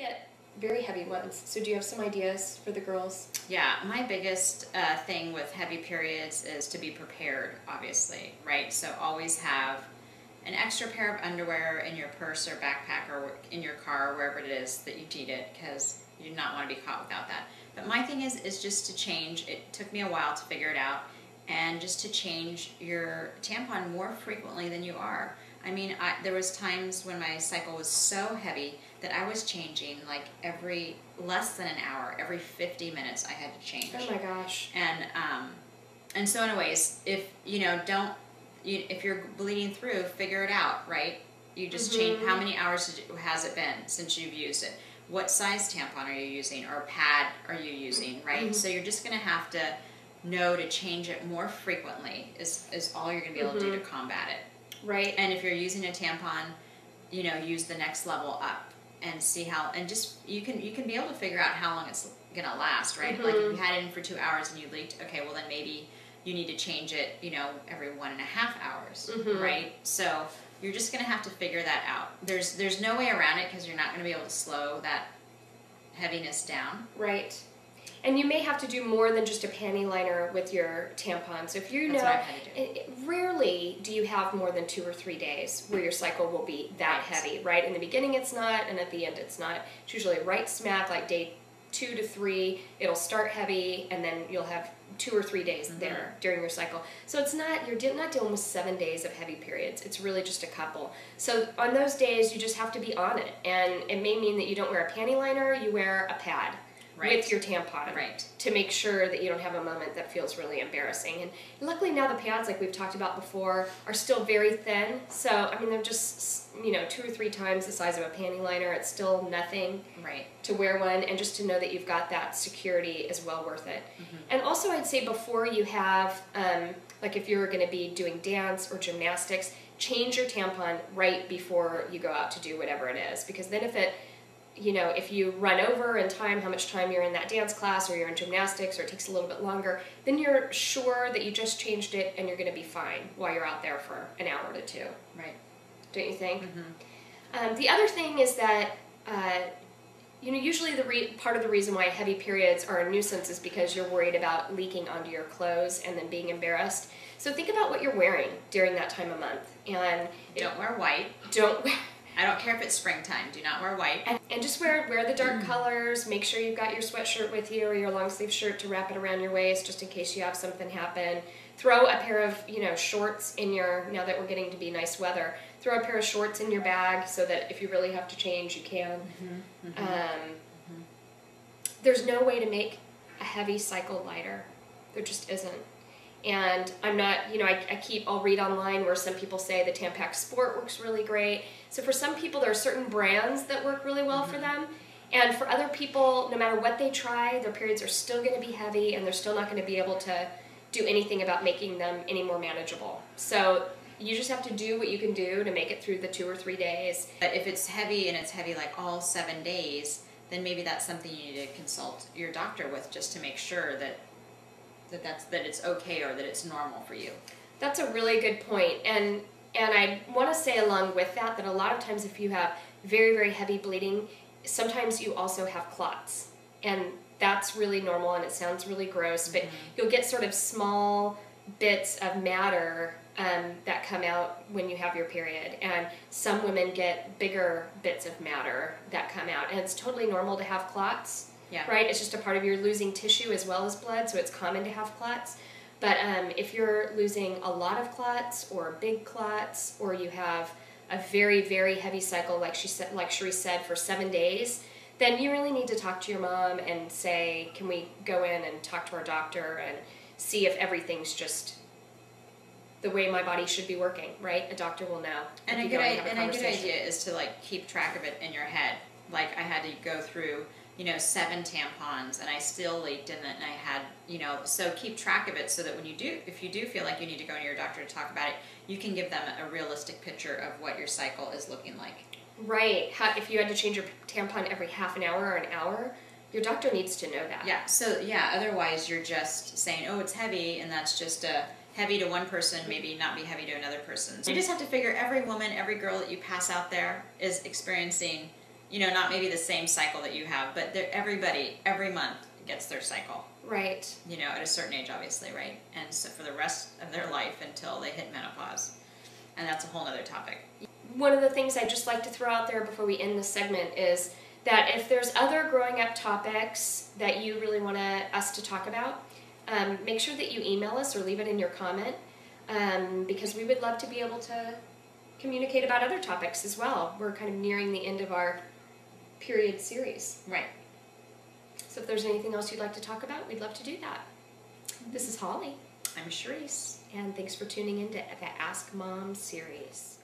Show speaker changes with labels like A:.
A: get very heavy ones. So do you have some ideas for the girls?
B: Yeah, my biggest thing with heavy periods is to be prepared, obviously, right? So always have an extra pair of underwear in your purse or backpack or in your car, wherever it is that you need it, because you do not want to be caught without that. But my thing is just to change. It took me a while to figure it out, and just to change your tampon more frequently than you are. I mean, there was times when my cycle was so heavy that I was changing like every less than an hour, every 50 minutes I had to change.
A: Oh my gosh.
B: And so anyways, if if you're bleeding through, figure it out, right? You just change. How many hours has it been since you've used it? What size tampon are you using, or pad are you using, right? So you're just going to have to know to change it more frequently is all you're going to be able to do to combat it.
A: Right.
B: And if you're using a tampon, use the next level up and see how, and just you can be able to figure out how long it's going to last, right? Like if you had it in for 2 hours and you leaked, okay, well then maybe you need to change it, every 1.5 hours, right? So you're just going to have to figure that out. There's no way around it, because you're not going to be able to slow that heaviness down.
A: Right. And you may have to do more than just a panty liner with your tampon. So if you
B: That's
A: know,
B: what I've had to do.
A: Rarely do you have more than 2 or 3 days where your cycle will be that heavy, right? In the beginning it's not, and at the end it's not. It's usually right smack, like day 2 to 3, it'll start heavy, and then you'll have 2 or 3 days there during your cycle. So it's not, you're not dealing with 7 days of heavy periods. It's really just a couple. So on those days, you just have to be on it. And it may mean that you don't wear a panty liner, you wear a pad.
B: Right.
A: With your tampon,
B: right,
A: to make sure that you don't have a moment that feels really embarrassing. And luckily now the pads, like we've talked about before, are still very thin. So I mean, they're just 2 or 3 times the size of a panty liner. It's still nothing,
B: right,
A: to wear one, and just to know that you've got that security is well worth it. And also, I'd say before you have, like if you're going to be doing dance or gymnastics, change your tampon right before you go out to do whatever it is, because then if you run over in time, how much time you're in that dance class, or you're in gymnastics, or it takes a little bit longer, then you're sure that you just changed it and you're going to be fine while you're out there for an hour to 2.
B: right.
A: Don't you think? The other thing is that, usually part of the reason why heavy periods are a nuisance is because you're worried about leaking onto your clothes and then being embarrassed. So think about what you're wearing during that time of month. And
B: don't wear white. I don't care if it's springtime. Do not wear white.
A: And just wear the dark colors. Make sure you've got your sweatshirt with you, or your long sleeve shirt to wrap it around your waist, just in case you have something happen. Throw a pair of shorts in now that we're getting to be nice weather, throw a pair of shorts in your bag so that if you really have to change, you can. There's no way to make a heavy cycle lighter. There just isn't. And I'm not, I'll read online where some people say the Tampax Sport works really great. So for some people, there are certain brands that work really well for them. And for other people, no matter what they try, their periods are still going to be heavy, and they're still not going to be able to do anything about making them any more manageable. So you just have to do what you can do to make it through the 2 or 3 days.
B: But if it's heavy, and it's heavy like all 7 days, then maybe that's something you need to consult your doctor with, just to make sure that it's okay, or that it's normal for you.
A: That's a really good point. And I want to say along with that a lot of times if you have very, very heavy bleeding, sometimes you also have clots. And that's really normal, and it sounds really gross, but you'll get sort of small bits of matter that come out when you have your period. And some women get bigger bits of matter that come out. And it's totally normal to have clots.
B: Yeah.
A: Right? It's just a part of your losing tissue as well as blood, so it's common to have clots. But if you're losing a lot of clots, or big clots, or you have a very, very heavy cycle, like Charisse said, for 7 days, then you really need to talk to your mom and say, can we go in and talk to our doctor and see if everything's just the way my body should be working, right? A doctor will know.
B: And a good idea is to keep track of it in your head. Like I had to go through 7 tampons, and I still leaked in it, and I had, so keep track of it, so that if you do feel like you need to go to your doctor to talk about it, you can give them a realistic picture of what your cycle is looking like.
A: Right. If you had to change your tampon every half an hour or an hour, your doctor needs to know that.
B: Yeah. So otherwise you're just saying, oh, it's heavy, and that's just heavy to one person, maybe not be heavy to another person. So you just have to figure every woman, every girl that you pass out there is experiencing not maybe the same cycle that you have, but everybody, every month gets their cycle.
A: Right.
B: At a certain age, obviously, right? And so for the rest of their life until they hit menopause. And that's a whole other topic.
A: One of the things I'd just like to throw out there before we end this segment is that if there's other growing up topics that you really want us to talk about, make sure that you email us or leave it in your comment, because we would love to be able to communicate about other topics as well. We're kind of nearing the end of our period series.
B: Right.
A: So if there's anything else you'd like to talk about, we'd love to do that. This is Holly.
B: I'm Charisse.
A: And thanks for tuning in to the Ask Mom series.